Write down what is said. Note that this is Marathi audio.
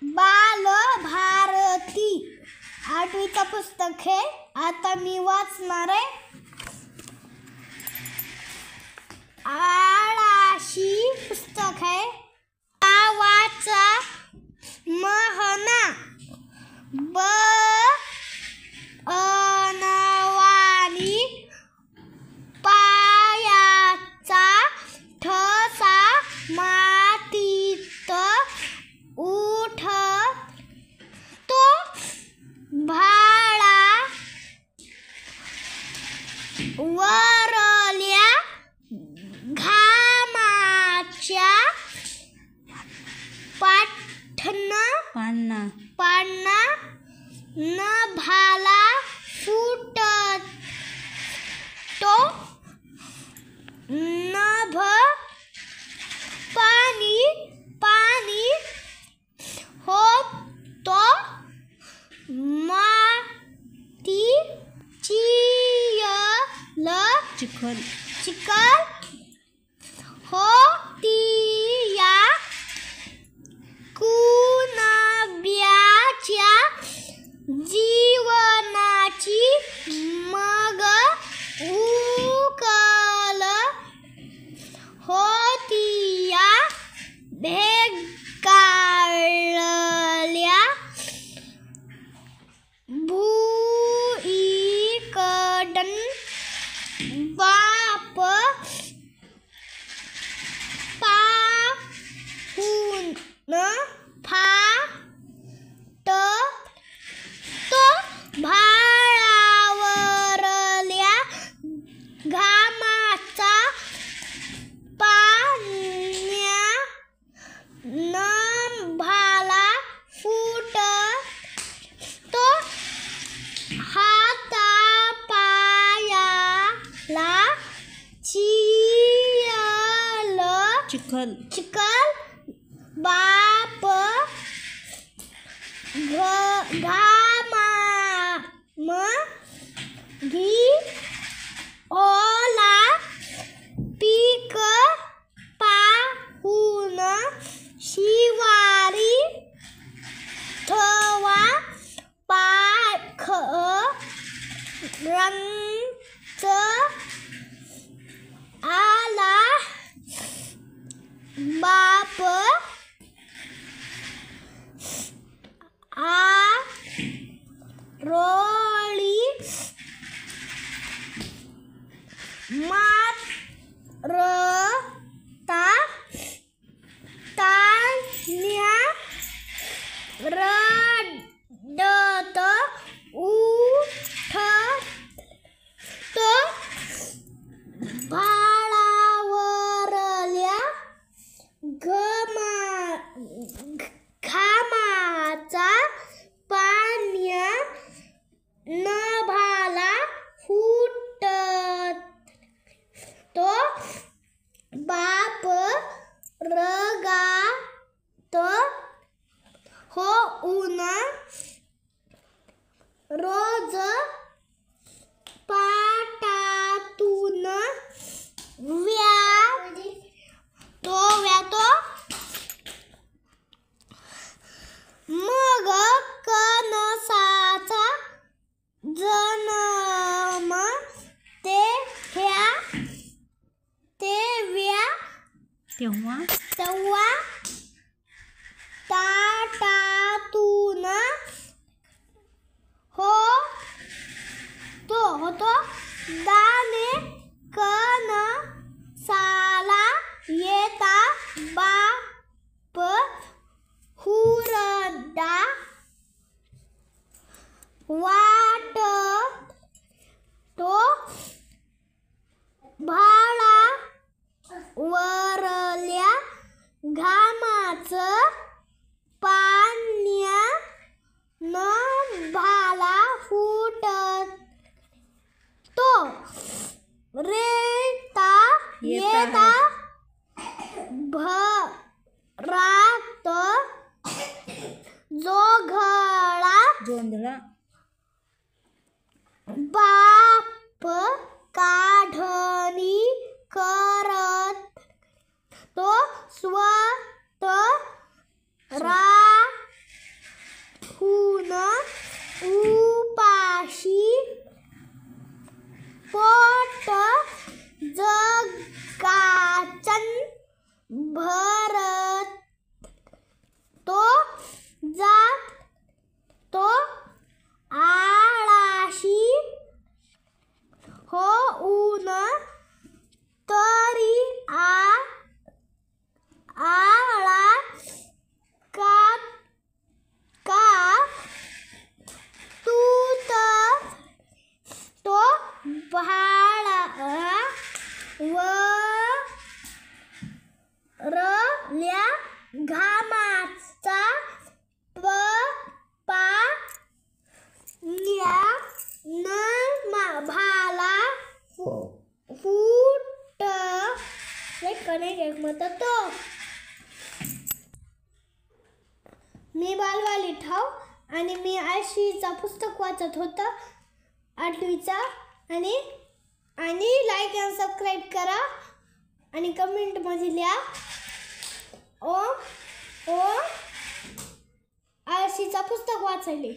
बाल भारती 8वीचं पुस्तक हे आता मी वाचणार आहे. आळाशी पुस्तक आहे. गावाचा महना अनवाणी पायाचा ठसा मातीत उठतो भाळा वरल्या घामाच्या पाना नभाला फुटतो नभ पाणी होतो माती चिखल होतीया कुणब्याच्या जीवनाची मग उकल होतीया भेगाळल्या भुईकडन बाप पाहून फाटतो भाळावरल्या घामाचा पाण्या नभाला फुटतो हातापायाला चिखल बाप घी ओला पीक पाहून शिवारी थवा पाख रंच आला बाप रोळी मारता तान्या रडत उठतो भाळावरल्या घामाचा पाण्या नभाला फुटतो बाप रगात होऊन रोज पाटातून व्यातो मग कणसाचा जन्म तेव्हा ताटातून होतो दाणे कणसाला येता बाप हुरडा वाटतो भाळावरल्या घामाचं पाण्या नभाला फुटतो रेता येता भरात जोंधळा बाप काढणी करत तो स्वत मी बालवाडी ठाव आणि मी आळशीचा पुस्तक वाचत होतं 8वीचा आणि लाईक आणि सबस्क्राईब करा आणि कमेंटमध्ये लिहा ओ आळशीचा पुस्तक वाचले.